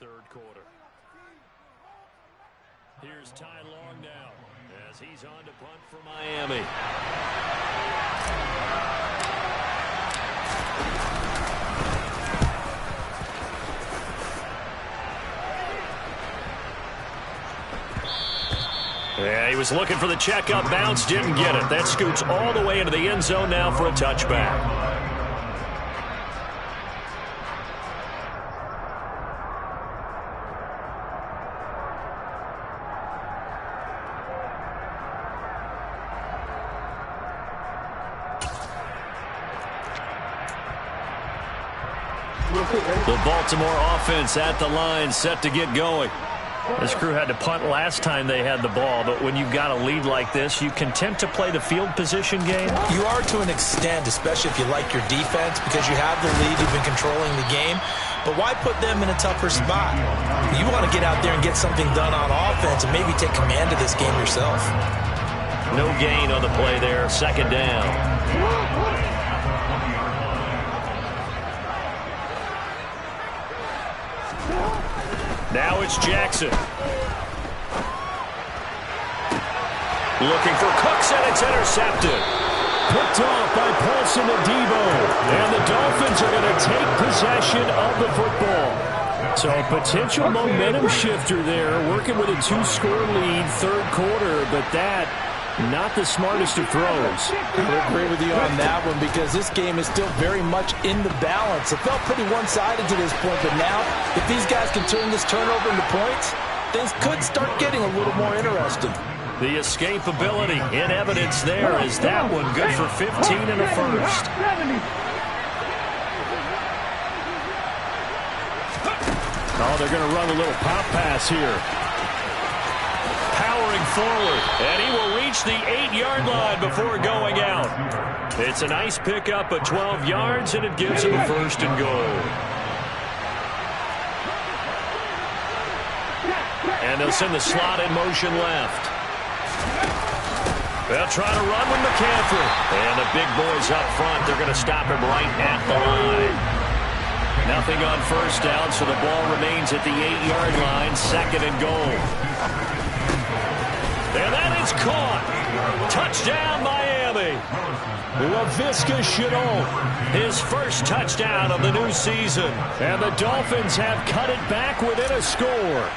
third quarter. Here's Ty Long now as he's on to punt for Miami. Yeah, he was looking for the checkup bounce, didn't get it. That scoots all the way into the end zone now for a touchback. The Baltimore offense at the line, set to get going. This crew had to punt last time they had the ball, but when you've got a lead like this, you content to play the field position game? You are to an extent, especially if you like your defense, because you have the lead, you've been controlling the game. But why put them in a tougher spot? You want to get out there and get something done on offense and maybe take command of this game yourself. No gain on the play there, second down. Now it's Jackson. Looking for Cooks, and it's intercepted. Picked off by Paulson Adebo. And the Dolphins are going to take possession of the football. So a potential momentum shifter there, working with a 2-score lead, third quarter, but that not the smartest of throws. I agree with you on that one because this game is still very much in the balance. It felt pretty one-sided to this point, but now if these guys can turn this turnover into points, things could start getting a little more interesting. The escapability in evidence there is that one good for 15 and a first. Oh, they're going to run a little pop pass here. Powering forward, and he will reach the 8-yard line before going out. It's a nice pickup of 12 yards, and it gives him a first and goal. And they'll send the slot in motion left. They'll try to run with McCaffrey. And the big boys up front, they're going to stop him right at the line. Nothing on first down, so the ball remains at the 8-yard line, second and goal. And that is caught. Touchdown, Miami. Laviska Shenault, his first touchdown of the new season. And the Dolphins have cut it back within a score.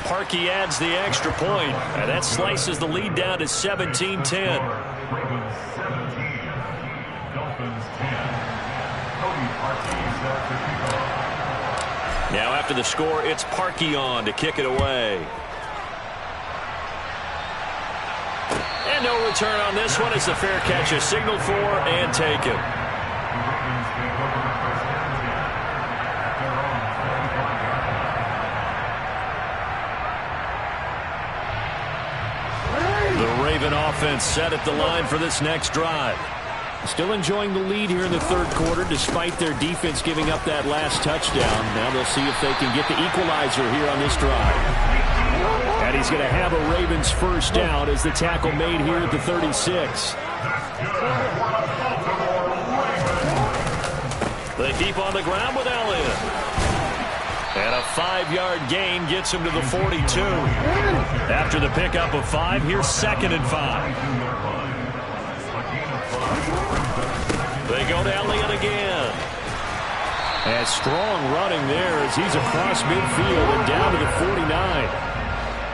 Parkey adds the extra point, and that slices the lead down to 17-10. Now after the score, it's Parkey on to kick it away. And no return on this one as the fair catch is signaled for and taken. The Raven offense set at the line for this next drive. Still enjoying the lead here in the third quarter despite their defense giving up that last touchdown. Now they'll see if they can get the equalizer here on this drive. And he's going to have a Ravens first down as the tackle made here at the 36. They keep on the ground with Elliott. And a 5-yard gain gets him to the 42. After the pickup of 5, here's second and 5. They go to Elliott again. And strong running there as he's across midfield and down to the 49.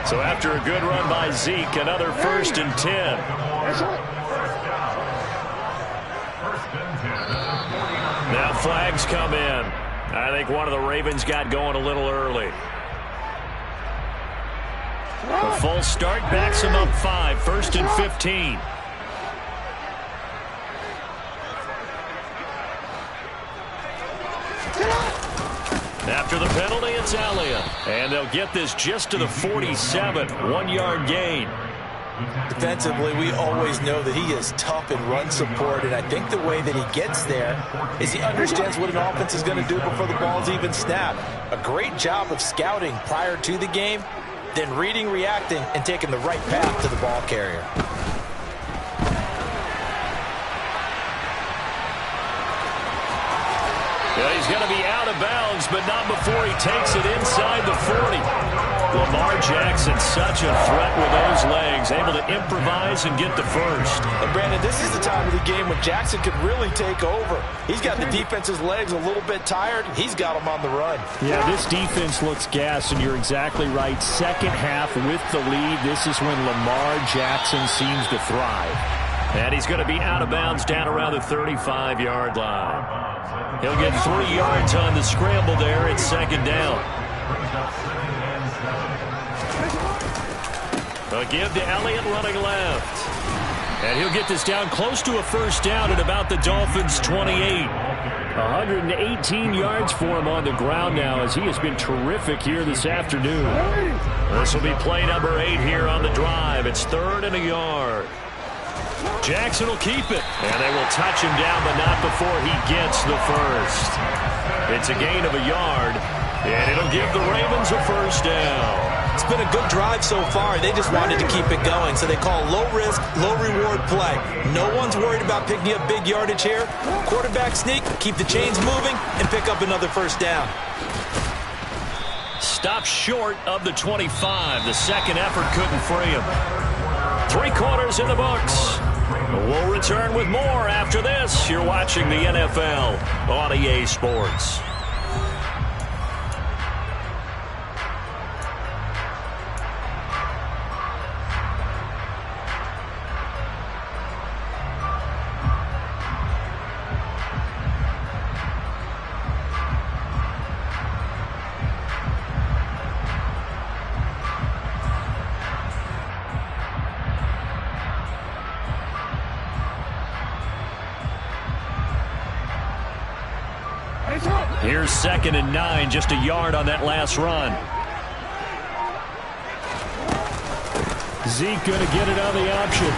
So after a good run by Zeke, another first and 10. Now flags come in. I think one of the Ravens got going a little early. A full start backs him up 5, first and 15. After the penalty, it's Elliott. And they'll get this just to the 47, 1-yard gain. Defensively, we always know that he is tough in run support, and I think the way that he gets there is he understands what an offense is going to do before the ball's even snapped. A great job of scouting prior to the game, then reading, reacting, and taking the right path to the ball carrier. Yeah, he's going to be out of bounds, but not before he takes it inside the 40. Lamar Jackson, such a threat with those legs, able to improvise and get the first. And Brandon, this is the time of the game when Jackson could really take over. He's got the defense's legs a little bit tired. He's got them on the run. Yeah, this defense looks gassed, and you're exactly right. Second half with the lead, this is when Lamar Jackson seems to thrive. And he's going to be out of bounds down around the 35-yard line. He'll get 3 yards on the scramble there. It's second down. A give to Elliott running left. And he'll get this down close to a first down at about the Dolphins' 28. 118 yards for him on the ground now as he has been terrific here this afternoon. This will be play number 8 here on the drive. It's 3rd and a yard. Jackson will keep it, and they will touch him down, but not before he gets the first. It's a gain of a yard, and it'll give the Ravens a first down. It's been a good drive so far. They just wanted to keep it going, so they call low-risk, low-reward play. No one's worried about picking up big yardage here. Quarterback sneak, keep the chains moving, and pick up another first down. Stop short of the 25. The second effort couldn't free him. 3 quarters in the books. We'll return with more after this. You're watching the NFL on EA Sports. Here's 2nd and 9, just a yard on that last run. Zeke going to get it on the option.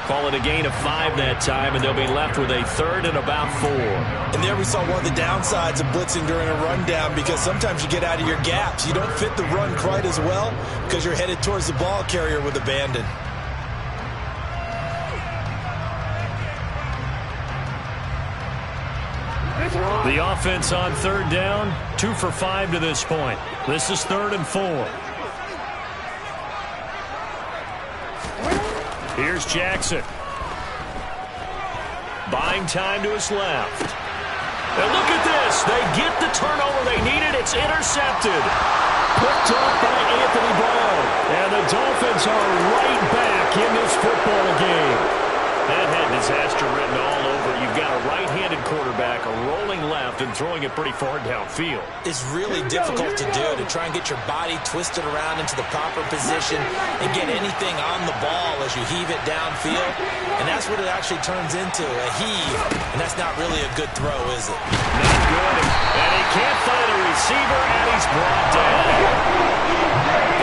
Call it a gain of 5 that time, and they'll be left with a 3rd and about 4. And there we saw one of the downsides of blitzing during a rundown, because sometimes you get out of your gaps. You don't fit the run quite as well because you're headed towards the ball carrier with abandon. The offense on 3rd down, 2 for 5 to this point. This is 3rd and 4. Here's Jackson. Buying time to his left. And look at this. They get the turnover they needed. It's intercepted. Picked up by Anthony Barr. And the Dolphins are right back in this football game. That had disaster written all over. You've got a right-handed quarterback, a rolling left, and throwing it pretty far downfield. It's really difficult to do, to try and get your body twisted around into the proper position and get anything on the ball as you heave it downfield. And that's what it actually turns into, a heave. And that's not really a good throw, is it? Not good. And he can't find a receiver, and he's brought down.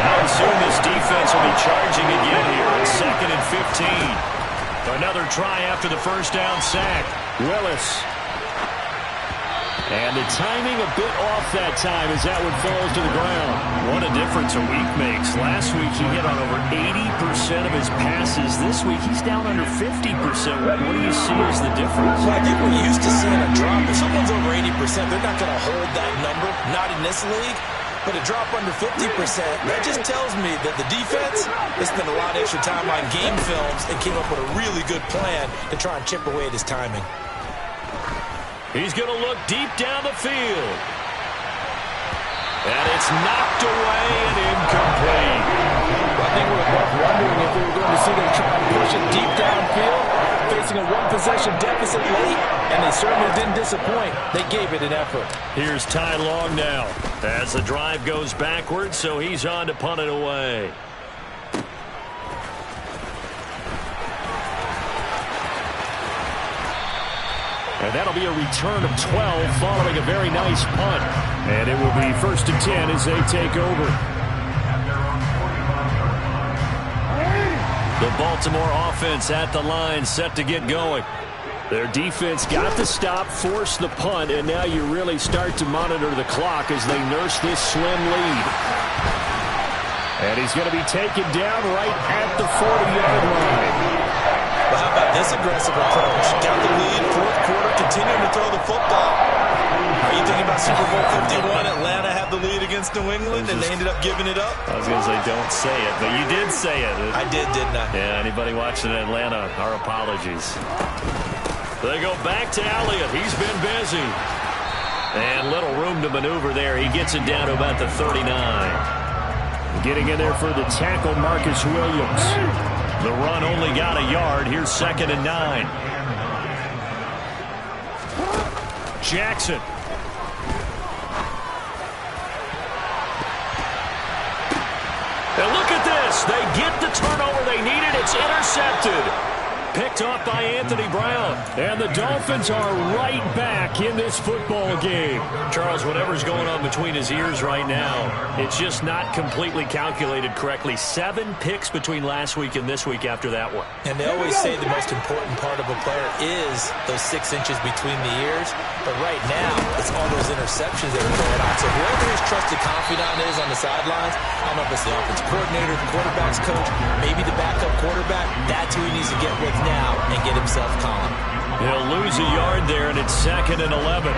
Now soon this defense will be charging again here on 2nd and 15. Another try after the first down sack. Willis. And the timing a bit off that time as that one falls to the ground. What a difference a week makes. Last week he hit on over 80% of his passes. This week he's down under 50%. What do you see as the difference? Well, I think we're used to seeing a drop. If someone's over 80%, they're not going to hold that number. Not in this league. But a drop under 50%, that just tells me that the defense has spent a lot of extra time on game films and came up with a really good plan to try and chip away at his timing. He's going to look deep down the field. And it's knocked away and incomplete. Well, I think we were both wondering if we were going to see them try to push it deep downfield, facing a one-possession deficit late, and they certainly didn't disappoint. They gave it an effort. Here's Ty Long now as the drive goes backwards, so he's on to punt it away. And that'll be a return of 12 following a very nice punt. And it will be 1st and 10 as they take over. The Baltimore offense at the line, set to get going. Their defense got the stop, forced the punt, and now you really start to monitor the clock as they nurse this slim lead. And he's going to be taken down right at the 40-yard line. Well, how about this aggressive approach? Got the lead, 4th quarter continuing to throw the football. Are you thinking about Super Bowl 51? Atlanta had the lead against New England, and they ended up giving it up? I was going to say don't say it, but you did say it. I did, didn't I? Yeah, anybody watching Atlanta, our apologies. They go back to Elliott. He's been busy. And little room to maneuver there. He gets it down to about the 39. Getting in there for the tackle, Marcus Williams. The run only got a yard. Here's 2nd and 9. Jackson. And look at this. They get the turnover they needed. It's intercepted. Picked off by Anthony Brown. And the Dolphins are right back in this football game. Charles, whatever's going on between his ears right now, it's just not completely calculated correctly. 7 picks between last week and this week after that one. And they always say the most important part of a player is those 6 inches between the ears. But right now, it's all those interceptions that are going on. So whoever his trusted confidant is on the sidelines, I don't know if it's the offense coordinator, the quarterback's coach, maybe the backup quarterback, that's who he needs to get with now and get himself calm. He'll lose a yard there, and it's 2nd and 11.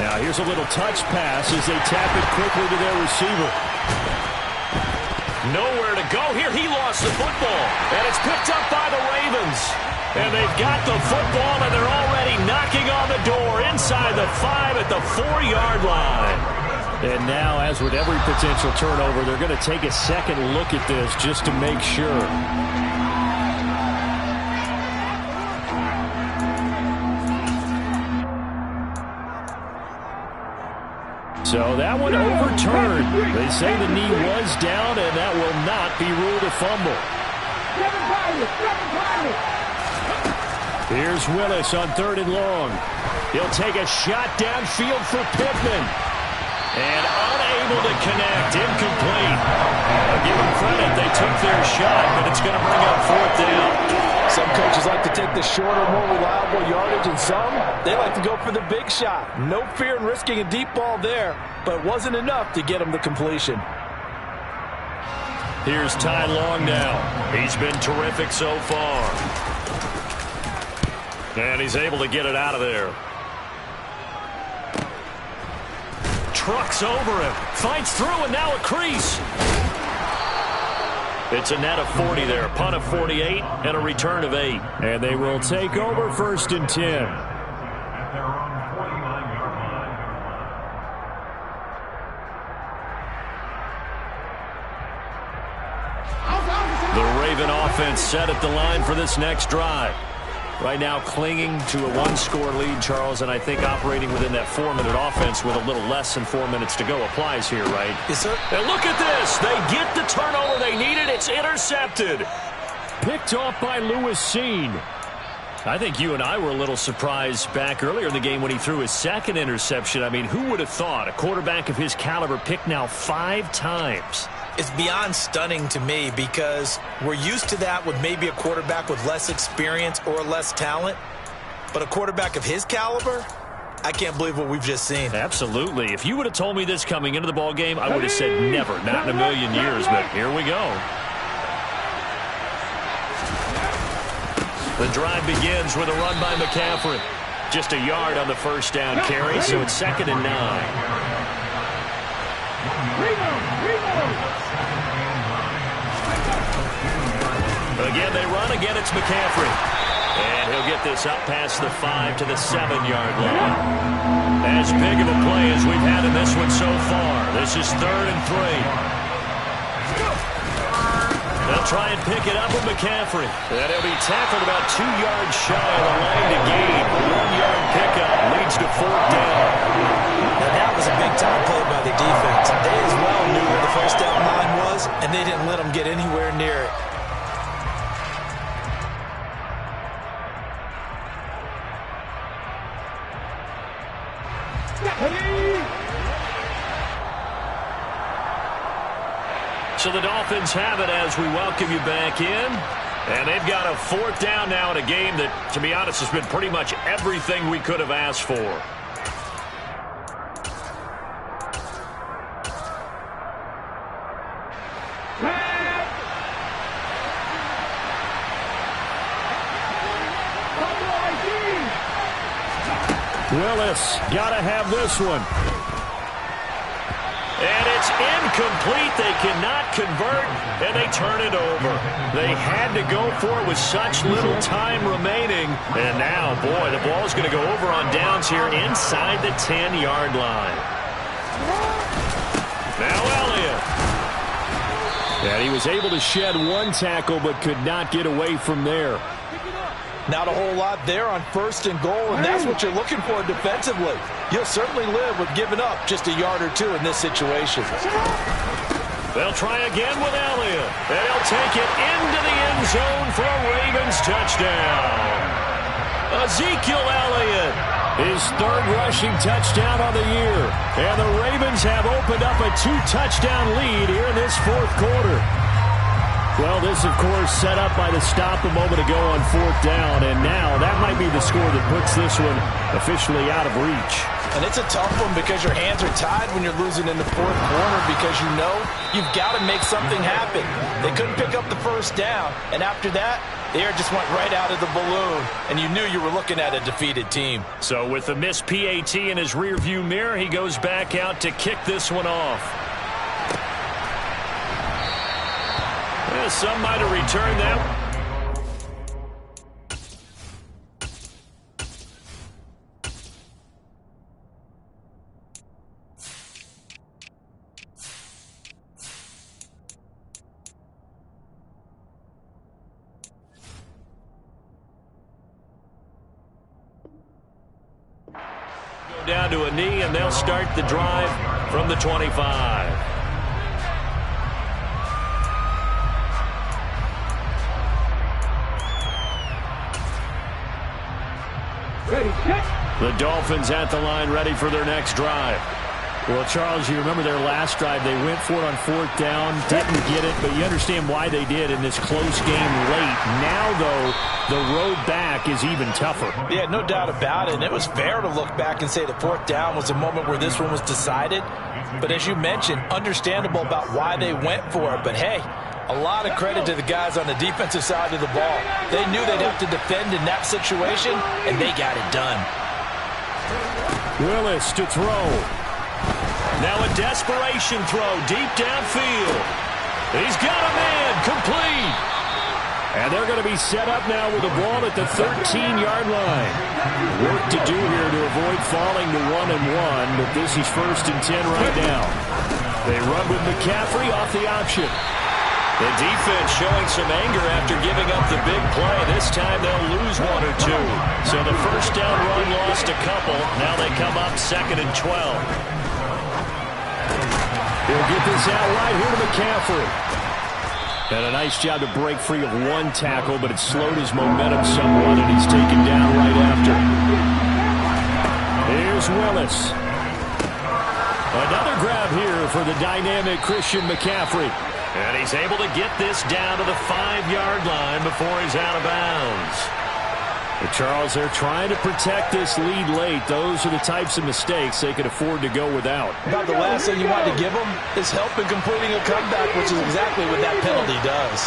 Now here's a little touch pass as they tap it quickly to their receiver. Nowhere to go here. He lost the football, and it's picked up by the Ravens. And they've got the football, and they're already knocking on the door inside the 5 at the 4-yard line. And now, as with every potential turnover, they're going to take a second look at this just to make sure. So that one overturned. They say the knee was down, and that will not be ruled a fumble. Here's Willis on 3rd and long. He'll take a shot downfield for Pittman. And unable to connect, incomplete. I'll give them credit, they took their shot, but it's going to bring up 4th down. Some coaches like to take the shorter, more reliable yardage, and some, they like to go for the big shot. No fear in risking a deep ball there, but it wasn't enough to get him the completion. Here's Ty Long now. He's been terrific so far. And he's able to get it out of there. Trucks over him, fights through, and now a crease. It's a net of 40 there, punt of 48, and a return of 8. And they will take over 1st and 10. The Raven offense set at the line for this next drive. Right now clinging to a 1-score lead, Charles, and I think operating within that 4-minute offense with a little less than 4 minutes to go applies here, right? Yes, sir. And look at this. They get the turnover they needed. It's intercepted. Picked off by Lewis Seen. I think you and I were a little surprised back earlier in the game when he threw his 2nd interception. I mean, who would have thought a quarterback of his caliber picked now 5 times? It's beyond stunning to me because we're used to that with maybe a quarterback with less experience or less talent. But a quarterback of his caliber, I can't believe what we've just seen. Absolutely. If you would have told me this coming into the ball game, I would have said never, not in a million years. But here we go. The drive begins with a run by McCaffrey. Just a yard on the 1st down carry, so it's 2nd and 9. Again, they run. Again, it's McCaffrey. And he'll get this up past the 5 to the 7-yard line. As big of a play as we've had in this one so far. This is 3rd and 3. They'll try and pick it up with McCaffrey. And he'll be tackled about 2 yards shy of the line to gain. A 1-yard pickup leads to 4th down. Now that was a big-time play by the defense. They as well knew where the 1st down line was, and they didn't let them get anywhere near it. So the Dolphins have it as we welcome you back in. And they've got a 4th down now in a game that, to be honest, has been pretty much everything we could have asked for. Willis, gotta have this one. And it's incomplete. They cannot convert, and they turn it over. They had to go for it with such little time remaining. And now, boy, the ball's going to go over on downs here inside the 10-yard line. Now Elliott. And he was able to shed one tackle but could not get away from there. Not a whole lot there on 1st and goal, and that's what you're looking for defensively. You'll certainly live with giving up just a yard or two in this situation. They'll try again with Elliott. And he'll take it into the end zone for a Ravens touchdown. Ezekiel Elliott, his 3rd rushing touchdown on the year. And the Ravens have opened up a 2-touchdown lead here in this 4th quarter. Well, this, of course, set up by the stop a moment ago on 4th down, and now that might be the score that puts this one officially out of reach. And it's a tough one because your hands are tied when you're losing in the 4th quarter because you know you've got to make something happen. They couldn't pick up the 1st down, and after that, the air just went right out of the balloon, and you knew you were looking at a defeated team. So with the missed PAT in his rearview mirror, he goes back out to kick this one off. Some might have returned that. Go down to a knee, and they'll start the drive from the 25. The Dolphins at the line ready for their next drive. Well, Charles, you remember their last drive. They went for it on 4th down, didn't get it, but you understand why they did in this close game late. Now, though, the road back is even tougher. Yeah, no doubt about it. And it was fair to look back and say the 4th down was a moment where this one was decided. But as you mentioned, understandable about why they went for it. But, hey, a lot of credit to the guys on the defensive side of the ball. They knew they'd have to defend in that situation, and they got it done. Willis to throw. Now a desperation throw deep downfield. He's got a man, complete. And they're going to be set up now with the ball at the 13-yard line. Work to do here to avoid falling to 1-1, but this is 1st and 10 right now. They run with McCaffrey off the option. The defense showing some anger after giving up the big play. This time they'll lose 1 or 2. So the 1st down run lost a couple. Now they come up 2nd and 12. He'll get this out right here to McCaffrey. And a nice job to break free of one tackle, but it slowed his momentum somewhat, and he's taken down right after. Here's Willis. Another grab here for the dynamic Christian McCaffrey. And he's able to get this down to the 5-yard line before he's out of bounds. But Charles, they're trying to protect this lead late. Those are the types of mistakes they could afford to go without. About the last thing you want to give them is help in completing a comeback, which is exactly what that penalty does.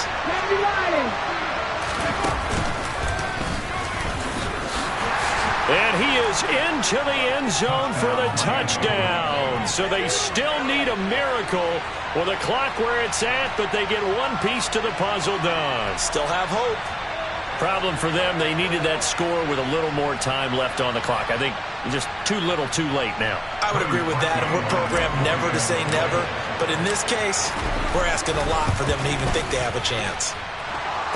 And he is into the end zone for the touchdown. So they still need a miracle with the clock where it's at, but they get one piece to the puzzle done. Still have hope. Problem for them, they needed that score with a little more time left on the clock. I think just too little too late now. I would agree with that, and we're programmed never to say never. But in this case, we're asking a lot for them to even think they have a chance.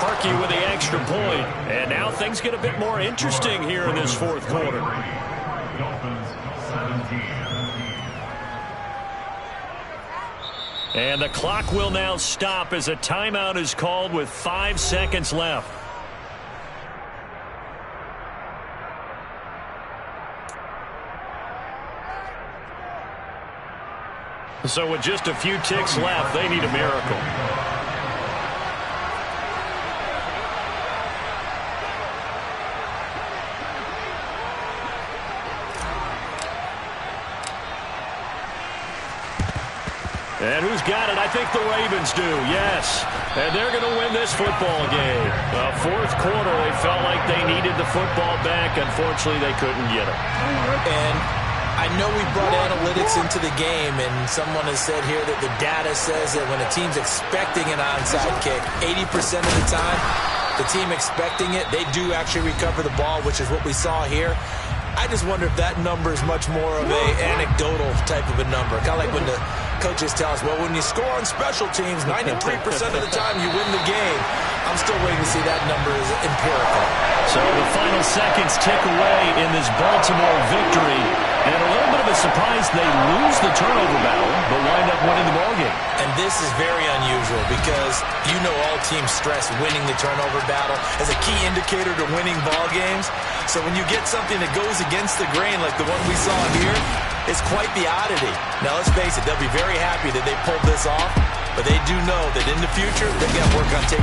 Parkey with the extra point. And now things get a bit more interesting here in this 4th quarter. And the clock will now stop as a timeout is called with 5 seconds left. So with just a few ticks left, they need a miracle. And who's got it? I think the Ravens do, yes. And they're going to win this football game. Fourth quarter, they felt like they needed the football back. Unfortunately, they couldn't get it. And I know we brought analytics into the game, and someone has said here that the data says that when a team's expecting an onside kick, 80% of the time, the team expecting it, they do actually recover the ball, which is what we saw here. I just wonder if that number is much more of a anecdotal type of a number. Kind of like when the coaches tell us, well, when you score on special teams, 93% of the time you win the game. I'm still waiting to see that number is empirical. So the final seconds tick away in this Baltimore victory. And a little bit of a surprise, they lose the turnover battle, but wind up winning the ballgame. And this is very unusual because you know all teams stress winning the turnover battle as a key indicator to winning ball games. So when you get something that goes against the grain like the one we saw here, it's quite the oddity. Now, let's face it, they'll be very happy that they pulled this off, but they do know that in the future, they've got to work on taking